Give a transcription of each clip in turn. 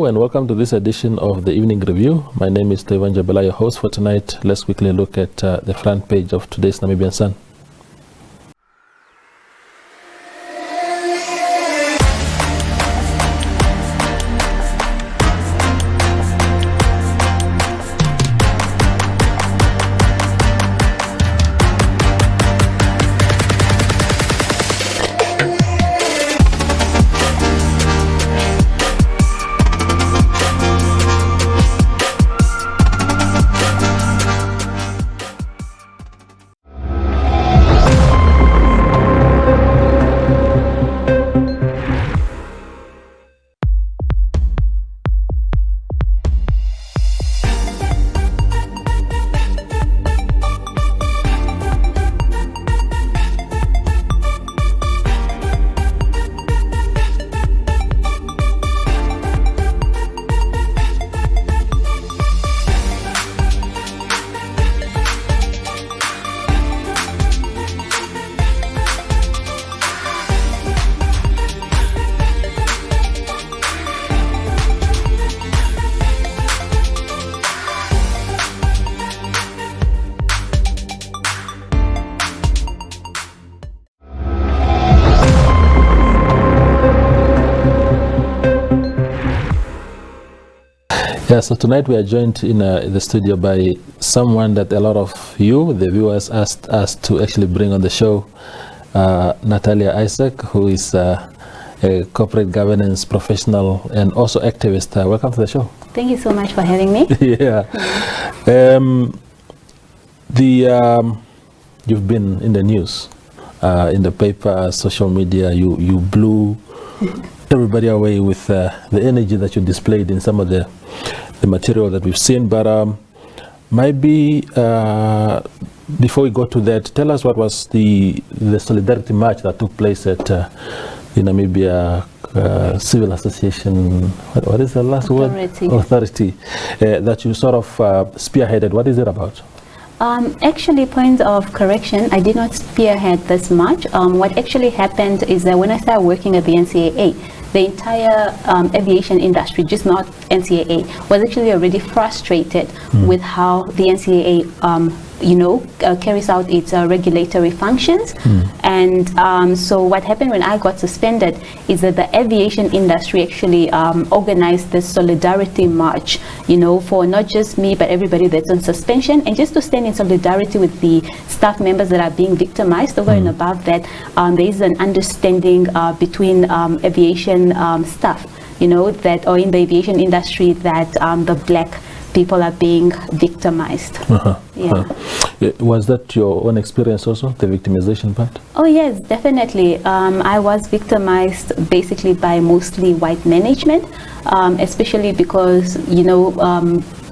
Hello and welcome to this edition of the Evening Review. My name is Tevan Jabala, your host for tonight. Let's quickly look at the front page of today's Namibian Sun. Yeah, so tonight we are joined in the studio by someone that a lot of you, the viewers, asked us to actually bring on the show, Natalia Isak, who is a corporate governance professional and also activist. Welcome to the show. Thank you so much for having me. Yeah. You've been in the news, in the paper, social media. You blew everybody away with the energy that you displayed in some of the material that we've seen, but maybe before we go to that, tell us what was the solidarity march that took place at the Namibia Civil Association, what is the last word? Authority, that you sort of spearheaded. What is it about? Actually, point of correction, I did not spearhead this much. What actually happened is that when I started working at the NCAA, the entire aviation industry, just not NCAA, was actually already frustrated with how the NCAA, carries out its regulatory functions. And so what happened when I got suspended is that the aviation industry actually organized this solidarity march, for not just me, but everybody that's on suspension, and just to stand in solidarity with the staff members that are being victimized. Over and above that, there is an understanding between aviation staff, that, or in the aviation industry, that the black people are being victimized. Was that your own experience also, the victimization part? Oh yes, definitely. I was victimized basically by mostly white management, especially because,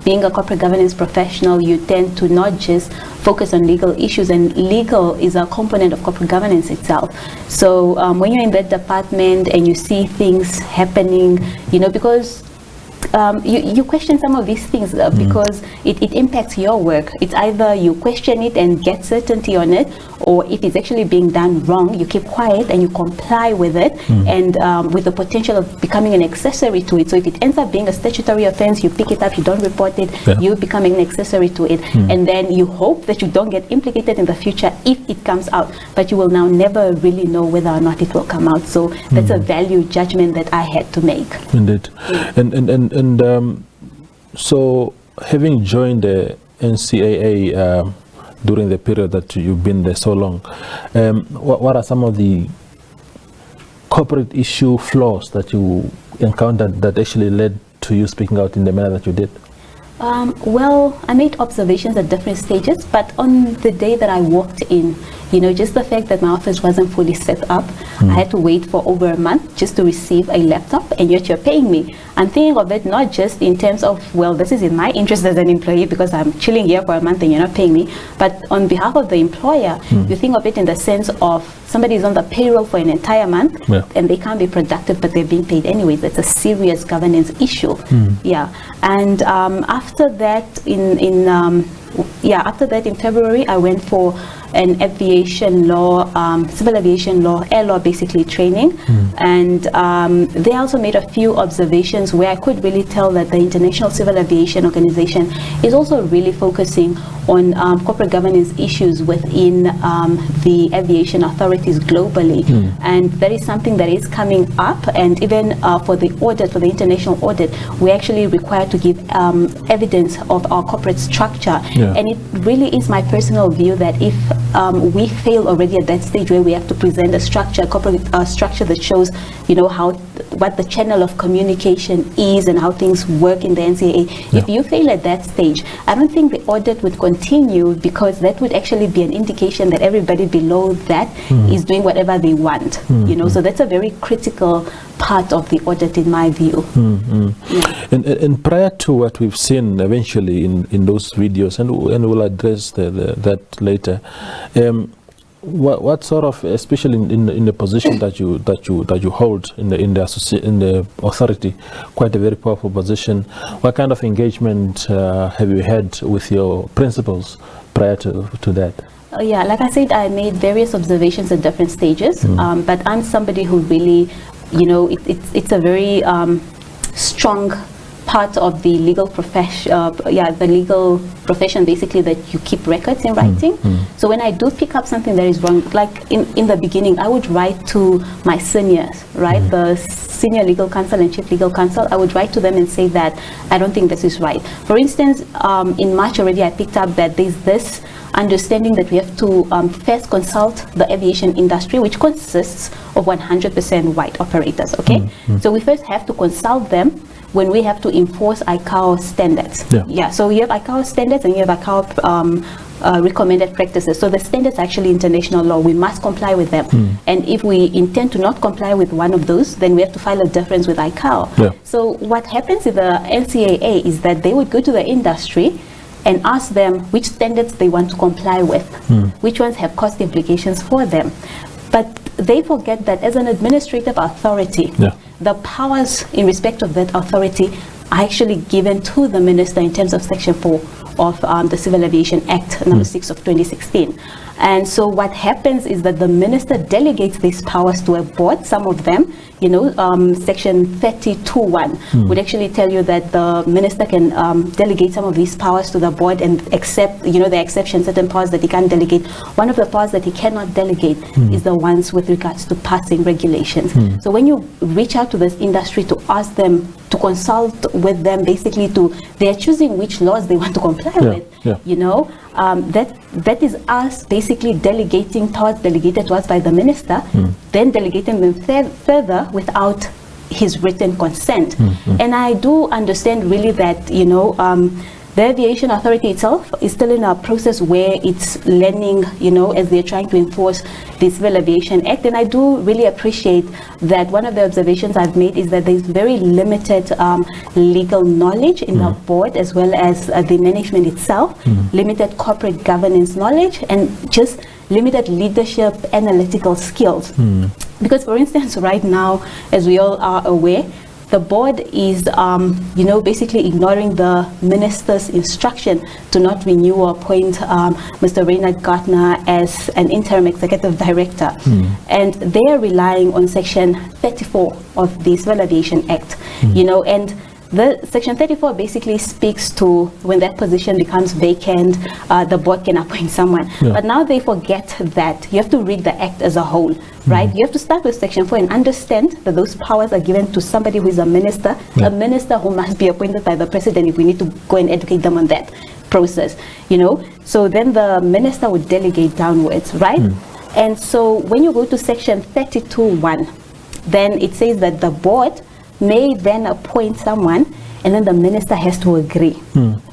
being a corporate governance professional, you tend to not just focus on legal issues, and legal is a component of corporate governance itself. So when you're in that department and you see things happening, because you question some of these things because it impacts your work. It's either you question it and get certainty on it, or if it's actually being done wrong, you keep quiet and you comply with it, and with the potential of becoming an accessory to it. So if it ends up being a statutory offense, you pick it up, you don't report it, you becoming an accessory to it, and then you hope that you don't get implicated in the future if it comes out, but you will now never really know whether or not it will come out. So that's a value judgment that I had to make. Indeed. And so having joined the NCAA during the period that you've been there so long, what are some of the corporate issue flaws that you encountered that actually led to you speaking out in the manner that you did? Well, I made observations at different stages, but on the day that I walked in, just the fact that my office wasn't fully set up, I had to wait for over a month just to receive a laptop, and yet you're paying me. I'm thinking of it not just in terms of, well, this is in my interest as an employee because I'm chilling here for a month and you're not paying me, but on behalf of the employer, you think of it in the sense of somebody is on the payroll for an entire month and they can't be productive, but they're being paid anyways. That's a serious governance issue. And after that, in February, I went for an aviation law, civil aviation law, air law basically training. And they also made a few observations where I could really tell that the International Civil Aviation Organization is also really focusing on corporate governance issues within the aviation authorities globally. And that is something that is coming up, and even for the audit, for the international audit, we're actually required to give evidence of our corporate structure. And it really is my personal view that if we fail already at that stage where we have to present a structure, corporate structure that shows, you know, what the channel of communication is and how things work in the NCAA. If you fail at that stage, I don't think the audit would continue, because that would actually be an indication that everybody below that is doing whatever they want. You know, so that's a very critical part of the audit in my view. And prior to what we've seen eventually in those videos, and we'll address that later, what sort of, especially in the position that you hold in the authority, quite a very powerful position, what kind of engagement have you had with your principals prior to that? Yeah, like I said, I made various observations at different stages, but I'm somebody who really, you know, it's a very strong part of the legal profession, the legal profession basically, that you keep records in writing. So when I do pick up something that is wrong, like in the beginning, I would write to my seniors, right? The senior legal counsel and chief legal counsel, I would write to them and say that I don't think this is right. For instance, in March already, I picked up that there's this understanding that we have to first consult the aviation industry, which consists of 100% white operators, okay? So we first have to consult them when we have to enforce ICAO standards. So you have ICAO standards and you have ICAO recommended practices. So the standards are actually international law. We must comply with them. And if we intend to not comply with one of those, then we have to file a difference with ICAO. So what happens in the NCAA is that they would go to the industry and ask them which standards they want to comply with, which ones have cost implications for them. But they forget that as an administrative authority, the powers in respect of that authority are actually given to the minister in terms of Section 4 of the Civil Aviation Act number 6 of 2016. And so what happens is that the minister delegates these powers to a board, some of them, you know, Section 32(1) would actually tell you that the minister can delegate some of these powers to the board and accept, you know, the exception, certain powers that he can't delegate. One of the powers that he cannot delegate is the ones with regards to passing regulations. So when you reach out to this industry to ask them to consult with them, basically they're choosing which laws they want to comply with, you know, that is us basically delegating powers delegated to us by the minister, then delegating them further without his written consent. And I do understand really that, you know, the aviation authority itself is still in a process where it's learning, you know, as they're trying to enforce the Civil Aviation Act. And I do really appreciate that one of the observations I've made is that there's very limited legal knowledge in the board, as well as the management itself, limited corporate governance knowledge, and just limited leadership analytical skills. Because, for instance, right now, as we all are aware, the board is, you know, basically ignoring the minister's instruction to not renew or appoint Mr. Raynard Gardner as an interim executive director. And they are relying on Section 34 of the Civil Aviation Act, you know, and the Section 34 basically speaks to when that position becomes vacant, the board can appoint someone. But now they forget that you have to read the Act as a whole, right? You have to start with Section 4 and understand that those powers are given to somebody who is a minister who must be appointed by the president if we need to go and educate them on that process, you know? So then the minister would delegate downwards, right? And so when you go to Section 32(1), then it says that the board may then appoint someone, and then the minister has to agree.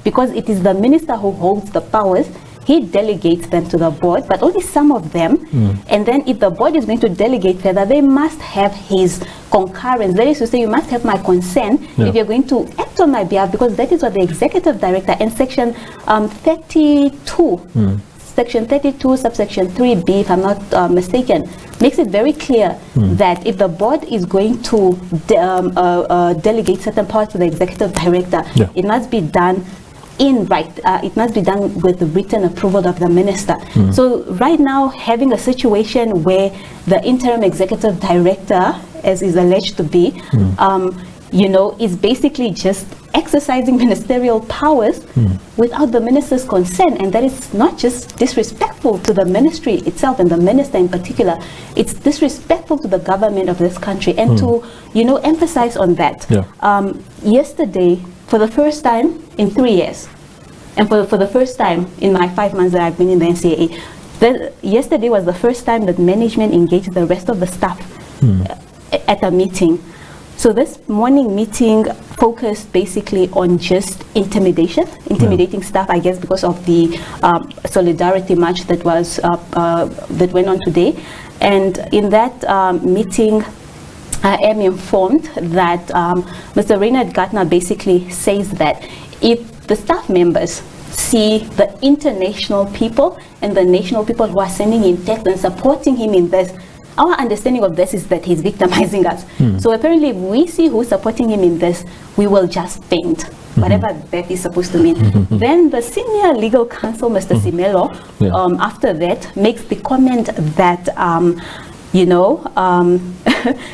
Because it is the minister who holds the powers. He delegates them to the board, but only some of them. And then if the board is going to delegate further, they must have his concurrence. That is to say, you must have my consent if you're going to act on my behalf, because that is what the executive director in Section 32, Section 32, subsection 3b, if I'm not mistaken, makes it very clear that if the board is going to delegate certain powers to the executive director, it must be done it must be done with the written approval of the minister. So right now, having a situation where the interim executive director, as is alleged to be, is basically just exercising ministerial powers without the minister's consent, and that is not just disrespectful to the ministry itself and the minister in particular, it's disrespectful to the government of this country. And to emphasize on that, yesterday, for the first time in 3 years, and for the first time in my 5 months that I've been in the NCAA, yesterday was the first time that management engaged the rest of the staff at a meeting. So this morning meeting focused basically on just intimidating staff, I guess, because of the solidarity march that was that went on today. And in that meeting, I am informed that Mr. Reinhard Gartner basically says that if the staff members see the international people and the national people who are sending him text and supporting him in this, our understanding of this is that he's victimizing us. So apparently if we see who's supporting him in this, we will just faint, whatever that is supposed to mean. Then the senior legal counsel, Mr. Simelo, after that makes the comment that,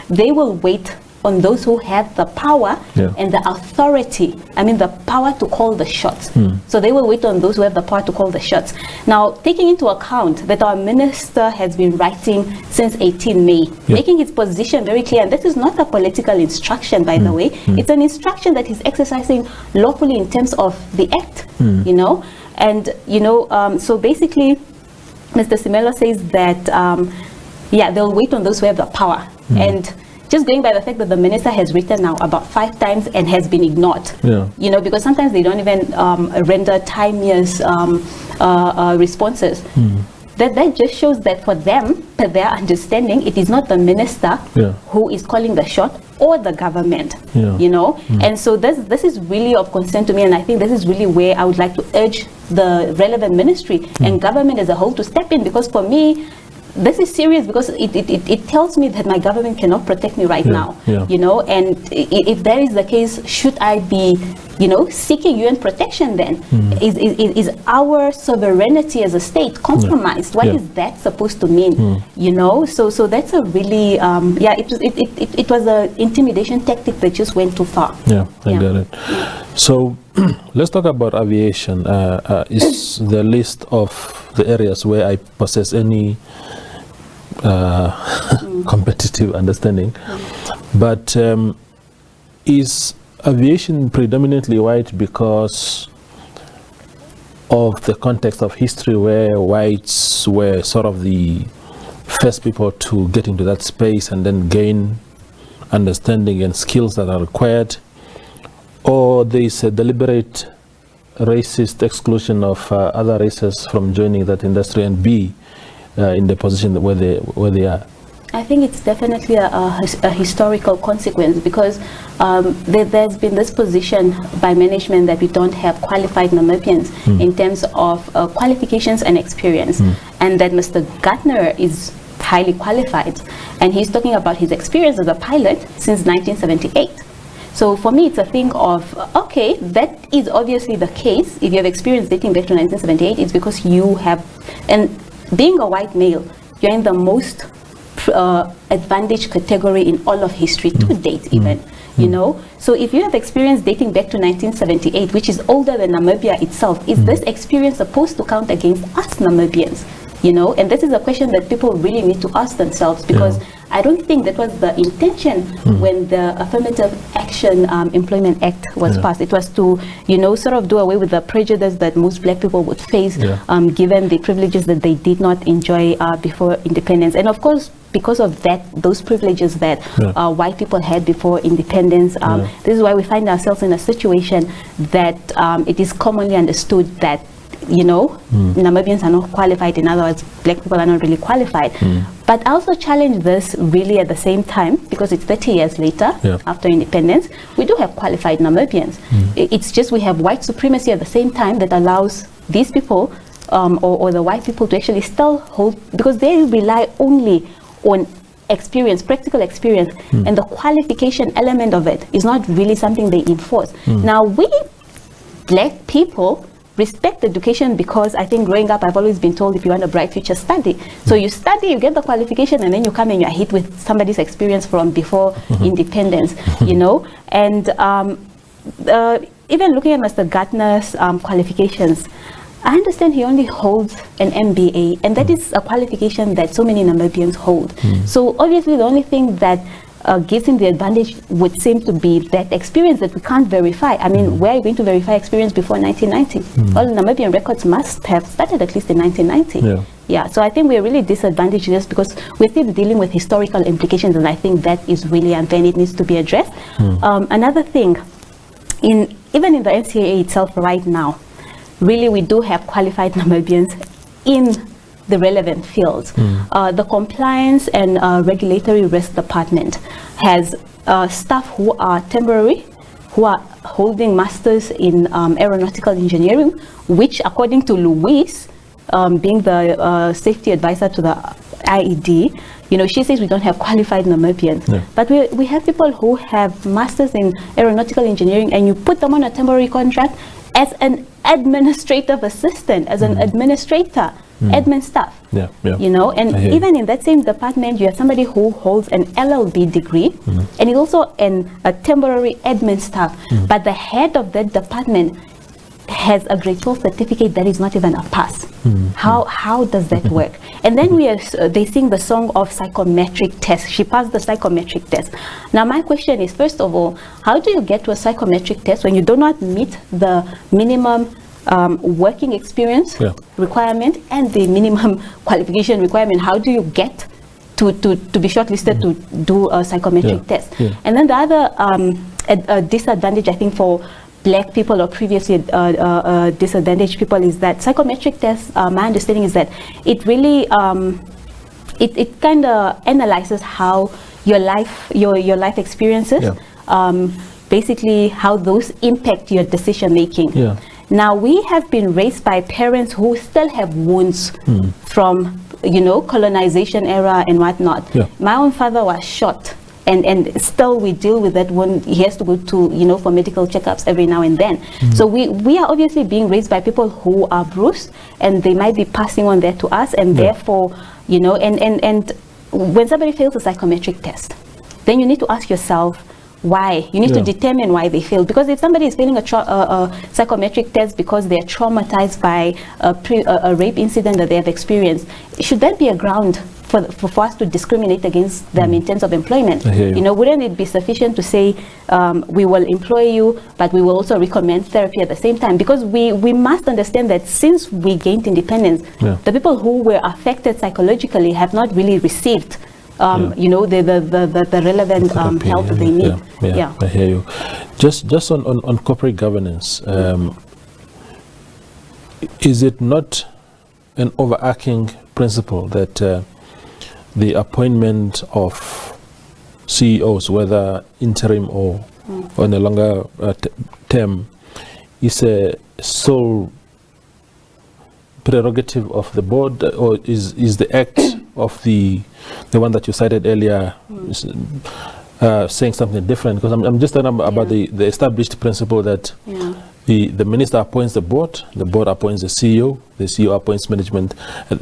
they will wait on those who have the power and the authority, the power to call the shots. So they will wait on those who have the power to call the shots. Now, taking into account that our minister has been writing since 18 May, making his position very clear, and this is not a political instruction, by the way, it's an instruction that he's exercising lawfully in terms of the act, and, so basically, Mr. Simelo says that, they'll wait on those who have the power. And just going by the fact that the minister has written now about 5 times and has been ignored, because sometimes they don't even render timeous responses. That just shows that for them, per their understanding, it is not the minister who is calling the shot or the government, And so this is really of concern to me, and I think this is really where I would like to urge the relevant ministry and government as a whole to step in, because for me, this is serious, because it tells me that my government cannot protect me right now, and if that is the case, should I be, seeking UN protection then? Is our sovereignty as a state compromised? What is that supposed to mean? So that's a really, it was an intimidation tactic that just went too far. I get it. So let's talk about aviation. Is the list of the areas where I possess any competitive understanding, but is aviation predominantly white because of the context of history, where whites were sort of the first people to get into that space and then gain understanding and skills that are required, or there is a deliberate racist exclusion of other races from joining that industry and be in the position where they are? I think it's definitely a historical consequence, because there's been this position by management that we don't have qualified Namibians in terms of qualifications and experience, and that Mr. Gartner is highly qualified, and he's talking about his experience as a pilot since 1978. So for me, it's a thing of, okay, that is obviously the case. If you have experience dating back to 1978, it's because you have, and being a white male, you're in the most advantaged category in all of history to date even, So if you have experience dating back to 1978, which is older than Namibia itself, is this experience supposed to count against us Namibians? And this is a question that people really need to ask themselves, because I don't think that was the intention when the Affirmative Action Employment Act was passed. It was to, sort of do away with the prejudice that most black people would face, given the privileges that they did not enjoy before independence. And of course, because of those privileges that white people had before independence, this is why we find ourselves in a situation that it is commonly understood that Namibians are not qualified. In other words, black people are not really qualified. But I also challenge this really at the same time, because it's 30 years later, after independence, we do have qualified Namibians. It's just we have white supremacy at the same time that allows these people or the white people to actually still hold, because they rely only on experience, practical experience, and the qualification element of it is not really something they enforce. Now, we black people respect education, because I think growing up I've always been told if you want a bright future, study. So you study, you get the qualification, and then you come and you're hit with somebody's experience from before independence, you know. And even looking at Mr. Gartner's qualifications, I understand he only holds an MBA, and that is a qualification that so many Namibians hold. So obviously the only thing that gives him the advantage would seem to be that experience that we can't verify. I mean, where are you going to verify experience before 1990? All Namibian records must have started at least in 1990. Yeah, so I think we're really disadvantaged just because we're still dealing with historical implications, and I think that is really unfair and it needs to be addressed. Another thing, even in the NCAA itself right now, really we do have qualified Namibians in the relevant fields. The Compliance and Regulatory Risk Department has staff who are temporary, who are holding masters in aeronautical engineering, which according to Louise, being the safety advisor to the IED, you know, she says we don't have qualified Namibians. But we have people who have masters in aeronautical engineering, and you put them on a temporary contract as an administrative assistant, as an administrator, admin staff, you know. And even in that same department, you have somebody who holds an LLB degree, and is also a temporary admin staff, but the head of that department has a grade 12 certificate that is not even a pass. How does that work? And then they sing the song of psychometric test. She passed the psychometric test. Now my question is, first of all, how do you get to a psychometric test when you do not meet the minimum working experience requirement and the minimum qualification requirement? How do you get to be shortlisted to do a psychometric test? And then the other disadvantage, I think, for black people or previously disadvantaged people is that psychometric tests, my understanding is that it really it kind of analyzes how your life experiences, basically how those impact your decision making. Now we have been raised by parents who still have wounds from, you know, colonization era and whatnot. My own father was shot, and still we deal with that when he has to go to, you know, for medical checkups every now and then. So we are obviously being raised by people who are bruised, and they might be passing on that to us, and therefore, you know, and when somebody fails a psychometric test, then you need to ask yourself why. You need to determine why they failed, because if somebody is failing a psychometric test because they are traumatized by a rape incident that they have experienced, should that be a ground for us to discriminate against them in terms of employment? You know, wouldn't it be sufficient to say we will employ you, but we will also recommend therapy at the same time? Because we must understand that since we gained independence, the people who were affected psychologically have not really received you know, the relevant help that they need. I hear you. Just on corporate governance, is it not an overarching principle that the appointment of CEOs, whether interim or on a longer term, is a sole prerogative of the board, or is the act of the one that you cited earlier saying something different? Because I'm just talking about the established principle that the minister appoints the board appoints the CEO appoints management,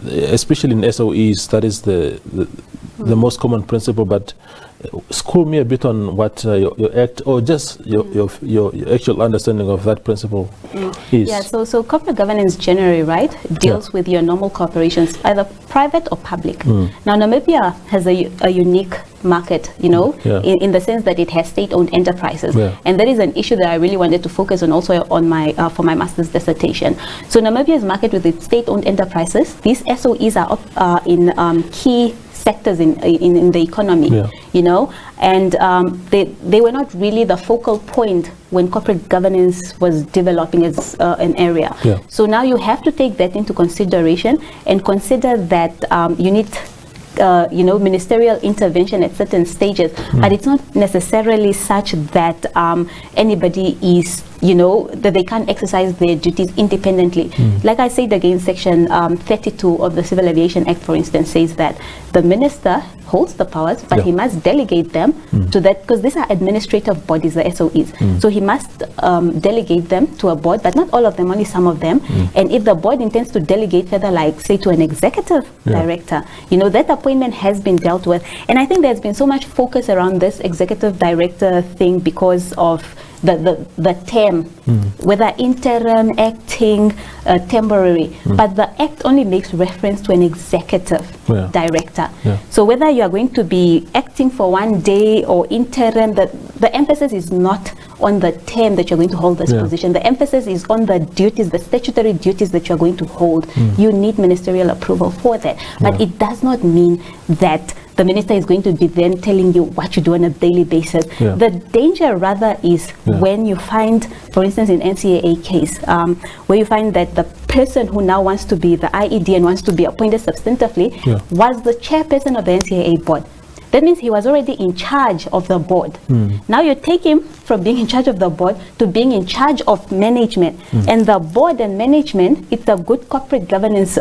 especially in SOEs. That is the most common principle. But school me a bit on what your act, or just your actual understanding of that principle is. Yeah, so corporate governance generally, right, deals with your normal corporations, either private or public. Now Namibia has a unique market, you know, in the sense that it has state-owned enterprises, and that is an issue that I really wanted to focus on also on my for my master's dissertation. So Namibia's market with its state-owned enterprises, these SOEs are in key sectors in the economy, you know, and they were not really the focal point when corporate governance was developing as an area. So now you have to take that into consideration and consider that you need you know, ministerial intervention at certain stages, but it's not necessarily such that anybody is that they can't exercise their duties independently. Like I said again, Section 32 of the Civil Aviation Act, for instance, says that the minister holds the powers, but he must delegate them to that, because these are administrative bodies, the SOEs. So he must delegate them to a board, but not all of them, only some of them. And if the board intends to delegate further, like say to an executive director, that appointment has been dealt with. And I think there's been so much focus around this executive director thing because of the term, whether interim, acting, temporary, but the act only makes reference to an executive director. So whether you are going to be acting for one day or interim, the emphasis is not on the term that you're going to hold this position. The emphasis is on the duties, the statutory duties that you're going to hold. You need ministerial approval for that. But it does not mean that the minister is going to be then telling you what you do on a daily basis. The danger rather is when you find, for instance, in NCAA case, where you find that the person who now wants to be the IED and wants to be appointed substantively was the chairperson of the NCAA board. That means he was already in charge of the board. Now you take him from being in charge of the board to being in charge of management. And the board and management, it's a good corporate governance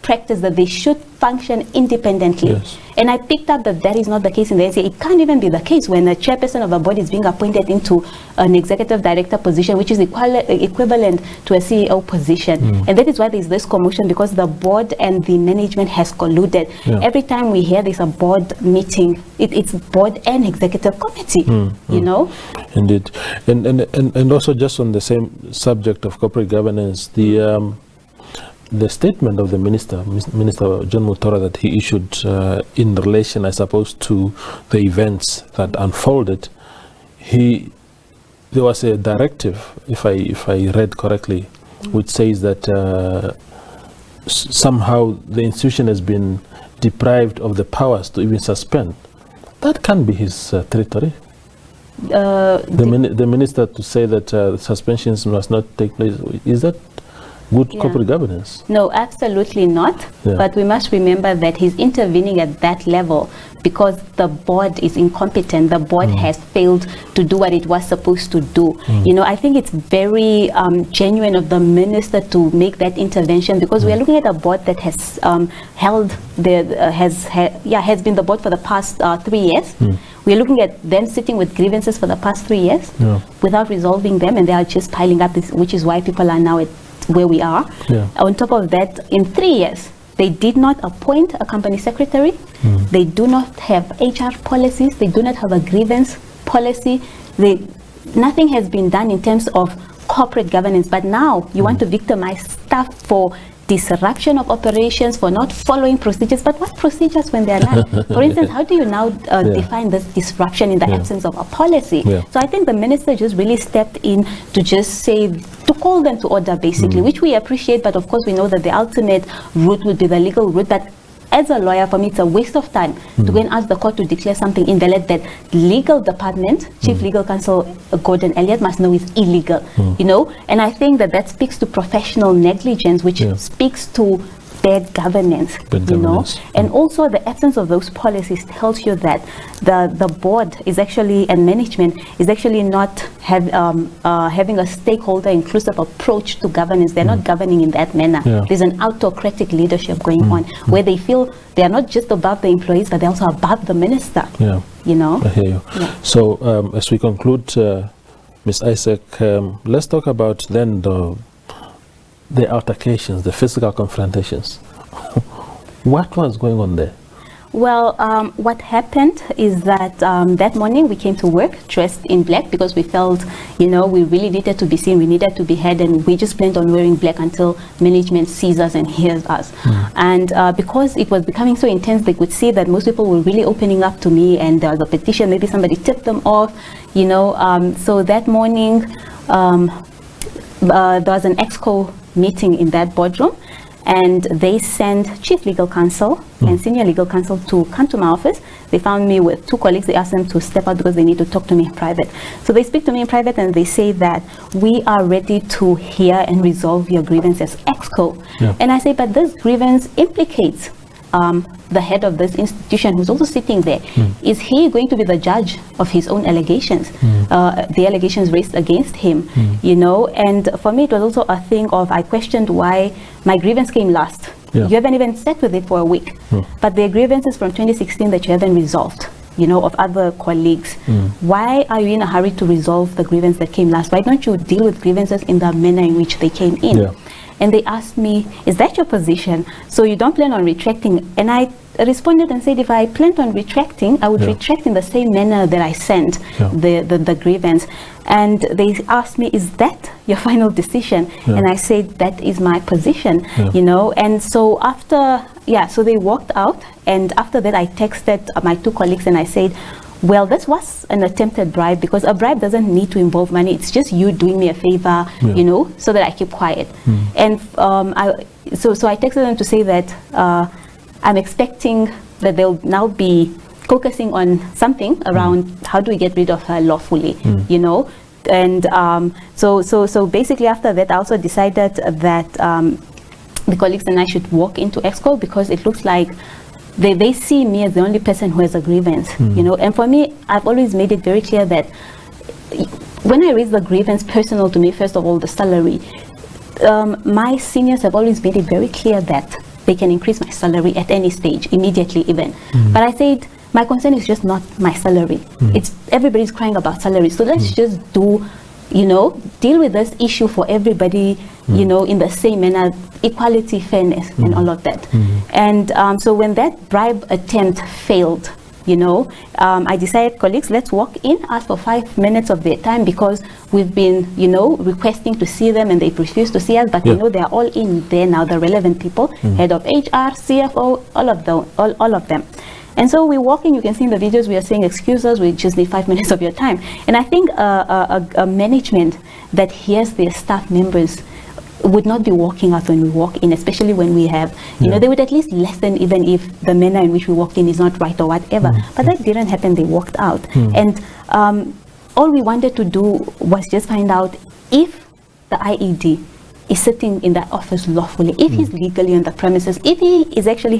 practice that they should function independently. And I picked up that is not the case in the NCAA. It can't even be the case when a chairperson of a board is being appointed into an executive director position, which is equivalent to a CEO position. And that is why there's this commotion, because the board and the management has colluded. Every time we hear there's a board meeting, it's board and executive committee, Indeed. And also, just on the same subject of corporate governance, the statement of the Minister John Mutora, that he issued in relation, I suppose, to the events that unfolded, there was a directive, if I read correctly, which says that somehow the institution has been deprived of the powers to even suspend. That can't be his territory. The minister to say that suspensions must not take place, is that good corporate governance? No, absolutely not. But we must remember that he's intervening at that level because the board is incompetent. The board has failed to do what it was supposed to do. I think it's very genuine of the minister to make that intervention, because we are looking at a board that has has been the board for the past 3 years. We're looking at them sitting with grievances for the past 3 years without resolving them, and they are just piling up, which is why people are now at where we are. On top of that, in 3 years, they did not appoint a company secretary. They do not have HR policies. They do not have a grievance policy. Nothing has been done in terms of corporate governance. But now you want to victimize staff for disruption of operations, for not following procedures. But what procedures when they are not? For instance, how do you now define this disruption in the absence of a policy? So I think the minister just really stepped in to just say, to call them to order, basically, which we appreciate. But of course, we know that the ultimate route would be the legal route. But as a lawyer, for me, it's a waste of time to go and ask the court to declare something invalid that legal department, Chief Legal Counsel Gordon Elliott, must know is illegal, And I think that speaks to professional negligence, which speaks to bad governance, And also the absence of those policies tells you that the board is actually, and management is actually not having a stakeholder inclusive approach to governance. They're not governing in that manner. There's an autocratic leadership going on where they feel they are not just above the employees, but they're also above the minister. I hear you. So as we conclude, Ms. Isak, let's talk about then the altercations, the physical confrontations. What was going on there? Well, what happened is that that morning we came to work dressed in black because we felt, we really needed to be seen, we needed to be heard, and we just planned on wearing black until management sees us and hears us. And because it was becoming so intense, they could see that most people were really opening up to me, and there was a petition, maybe somebody tipped them off, So that morning, there was an EXCO meeting in that boardroom, and they sent Chief Legal Counsel and Senior Legal Counsel to come to my office. They found me with 2 colleagues. They asked them to step out because they need to talk to me in private. So they speak to me in private and they say that we are ready to hear and resolve your grievance as EXCO. And I say, but this grievance implicates the head of this institution, who's also sitting there, is he going to be the judge of his own allegations, the allegations raised against him, you know? And for me, it was also a thing of, I questioned why my grievance came last. You haven't even sat with it for a week, but there are grievances from 2016 that you haven't resolved, you know, of other colleagues. Why are you in a hurry to resolve the grievance that came last? Why don't you deal with grievances in the manner in which they came in? And they asked me, is that your position? So you don't plan on retracting? And I responded and said, if I planned on retracting, I would retract in the same manner that I sent the grievance. And they asked me, is that your final decision? And I said, that is my position, you know. And so after, so they walked out. And after that, I texted my two colleagues and I said, well, this was an attempted bribe, because a bribe doesn't need to involve money. It's just you doing me a favor, you know, so that I keep quiet. And so I texted them to say that I'm expecting that they'll now be focusing on something around how do we get rid of her lawfully, you know. And so basically after that, I also decided that the colleagues and I should walk into Exco, because it looks like they see me as the only person who has a grievance, you know. And for me, I've always made it very clear that when I raise the grievance personal to me, first of all, the salary, my seniors have always made it very clear that they can increase my salary at any stage, immediately even. But I said, my concern is just not my salary. It's everybody's crying about salary. So let's just do, you know, deal with this issue for everybody, you know, in the same manner, equality, fairness, and all of that. And so when that bribe attempt failed, you know, I decided, colleagues, let's walk in, ask for 5 minutes of their time, because we've been, you know, requesting to see them and they've refused to see us, but we know they're all in there now, the relevant people, head of HR, CFO, all of them. And so we walk in, you can see in the videos, we are saying, excuse us, we just need 5 minutes of your time. And I think a management that hears their staff members would not be walking out when we walk in, especially when we have, you know, they would at least listen, even if the manner in which we walked in is not right or whatever. But that didn't happen, they walked out. And all we wanted to do was just find out if the IED is sitting in that office lawfully, if he's legally on the premises, if he is actually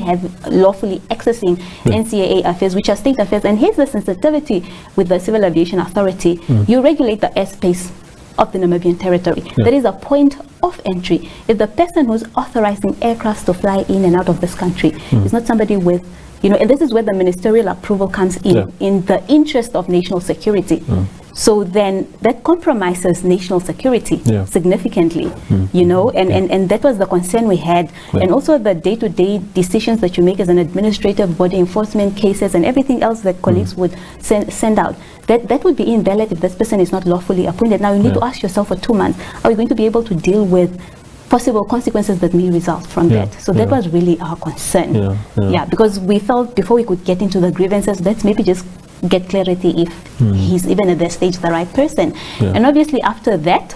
lawfully accessing NCAA affairs, which are state affairs. And here's the sensitivity with the Civil Aviation Authority. You regulate the airspace of the Namibian territory. There is a point of entry. If the person who's authorizing aircrafts to fly in and out of this country is not somebody with, you know, and this is where the ministerial approval comes in the interest of national security. So then that compromises national security significantly, you know, and that was the concern we had. And also the day-to-day decisions that you make as an administrative body, enforcement cases and everything else that colleagues would send out, that would be invalid if this person is not lawfully appointed. Now you need to ask yourself, for 2 months, are we going to be able to deal with possible consequences that may result from that? So that was really our concern. Because we felt before we could get into the grievances, let's maybe just get clarity if he's even at that stage the right person. And obviously after that,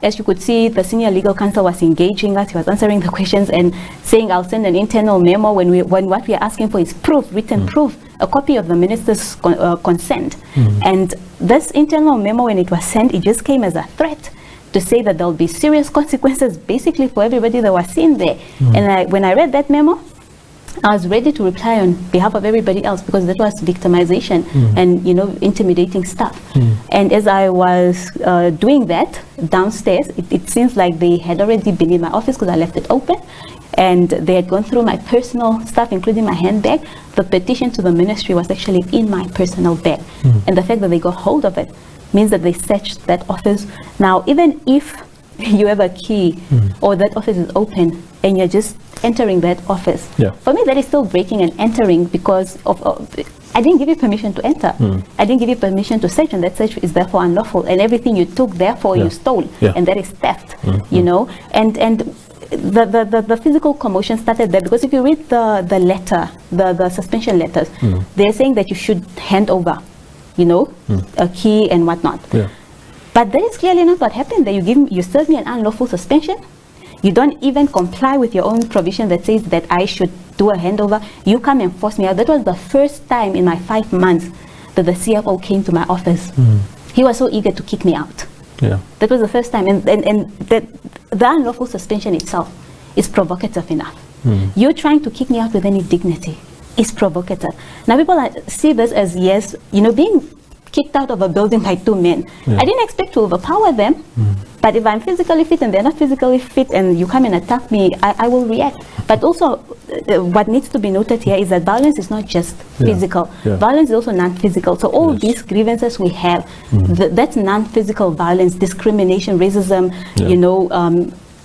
as you could see, the senior legal counsel was engaging us. He was answering the questions and saying, I'll send an internal memo when what we are asking for is proof, written proof, a copy of the minister's consent. And this internal memo, when it was sent, it just came as a threat to say that there'll be serious consequences basically for everybody that was seen there. And when I read that memo, I was ready to reply on behalf of everybody else, because that was victimization and, you know, intimidating stuff. And as I was doing that downstairs, it seems like they had already been in my office, because I left it open, and they had gone through my personal stuff, including my handbag. The petition to the ministry was actually in my personal bag. And the fact that they got hold of it means that they searched that office. Now, even if you have a key or that office is open and you're just entering that office, for me that is still breaking and entering, because of I didn't give you permission to enter. I didn't give you permission to search, and that search is therefore unlawful, and everything you took therefore you stole, and that is theft. You know, and the physical commotion started there, because if you read the letter, the suspension letters, they're saying that you should hand over, you know, a key and whatnot. But that is clearly not what happened. That you serve me an unlawful suspension. You don't even comply with your own provision that says that I should do a handover. You come and force me out. That was the first time in my 5 months that the CFO came to my office. He was so eager to kick me out. That was the first time. And the unlawful suspension itself is provocative enough. You trying to kick me out with any dignity is provocative. Now people see this as, yes, being kicked out of a building by two men. I didn't expect to overpower them, but if I'm physically fit and they're not physically fit and you come and attack me, I will react. But also, what needs to be noted here is that violence is not just physical. Violence is also non-physical. So all these grievances we have, that's non-physical violence, discrimination, racism,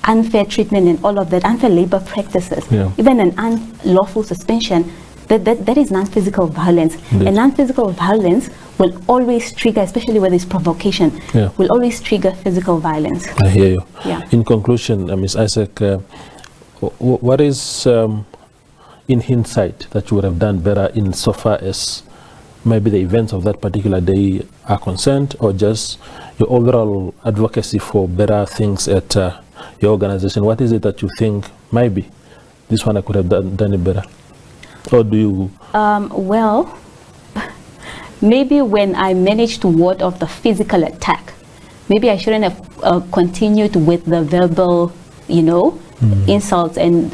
unfair treatment and all of that, unfair labor practices, even an unlawful suspension. That is non-physical violence. And non-physical violence will always trigger, especially when there's provocation, will always trigger physical violence. I hear you. In conclusion, Ms. Isak, what is, in hindsight, that you would have done better in so far as maybe the events of that particular day are concerned, or just your overall advocacy for better things at your organization? What is it that you think maybe this one I could have done it better? Or do you? Well, maybe when I managed to ward off the physical attack, maybe I shouldn't have continued with the verbal, insults and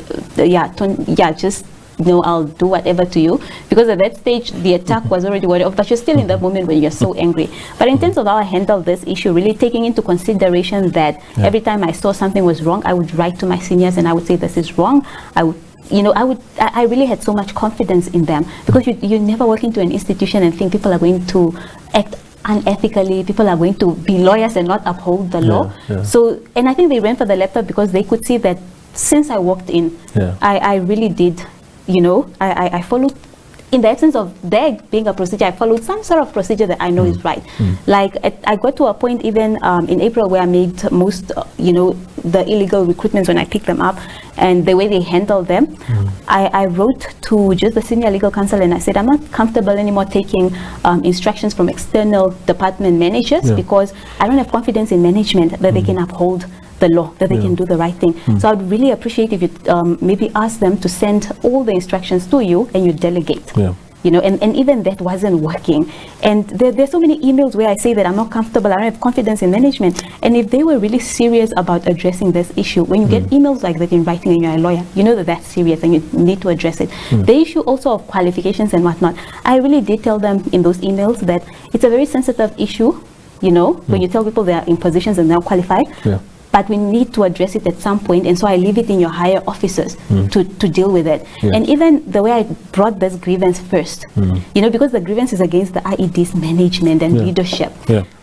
just I'll do whatever to you, because at that stage the attack was already warded off, but you're still in that moment when you're so angry. But in terms of how I handled this issue, really taking into consideration that every time I saw something was wrong, I would write to my seniors and I would say this is wrong. I really had so much confidence in them, because you never walk into an institution and think people are going to act unethically, people are going to be lawyers and not uphold the law. So, and I think they ran for the laptop because they could see that since I walked in, I really did, I followed, in the absence of there being a procedure, I followed some sort of procedure that I know is right. Like I got to a point even in April where I made most, the illegal recruitments when I picked them up, and the way they handled them. I wrote to just the senior legal counsel and I said, I'm not comfortable anymore taking instructions from external department managers because I don't have confidence in management that they can uphold the law, that they can do the right thing. So I would really appreciate if you maybe ask them to send all the instructions to you and you delegate. And even that wasn't working. And there's so many emails where I say that I'm not comfortable, I don't have confidence in management. And if they were really serious about addressing this issue, when you get emails like that in writing and you're a lawyer, you know that that's serious and you need to address it. The issue also of qualifications and whatnot, I really did tell them in those emails that it's a very sensitive issue, when you tell people they are in positions and they're qualified. But we need to address it at some point, and so I leave it in your higher officers to deal with it. And even the way I brought this grievance first, because the grievance is against the IED's management and leadership,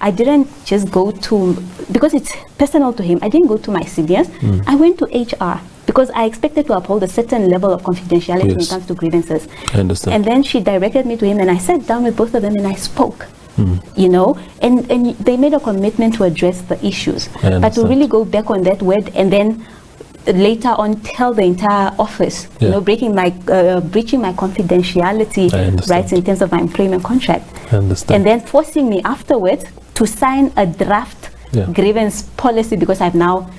I didn't just go to, because it's personal to him, I didn't go to my seniors, I went to HR, because I expected to uphold a certain level of confidentiality when it comes to grievances. I understand. And then she directed me to him, and I sat down with both of them and I spoke. And they made a commitment to address the issues, but to really go back on that word and then later on tell the entire office, breaching my confidentiality rights in terms of my employment contract, and then forcing me afterwards to sign a draft grievance policy because I've now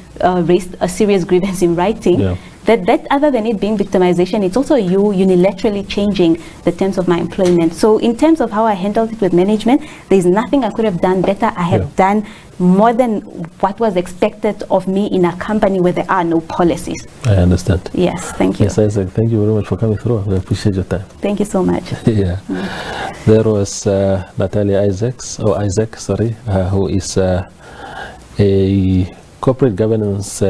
raised a serious grievance in writing. That other than it being victimization, it's also you unilaterally changing the terms of my employment. So in terms of how I handled it with management, there's nothing I could have done better. I have done more than what was expected of me in a company where there are no policies. I understand. Yes, thank you. Yes, Isaac, thank you very much for coming through. I appreciate your time. Thank you so much. There was Natalia Isak, who is a corporate governance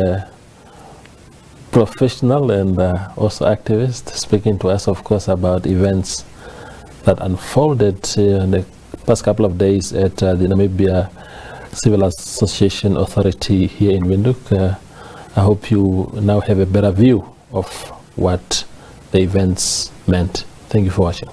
professional and also activist, speaking to us, of course, about events that unfolded in the past couple of days at the Namibia Civil Association Authority here in Windhoek. I hope you now have a better view of what the events meant. Thank you for watching.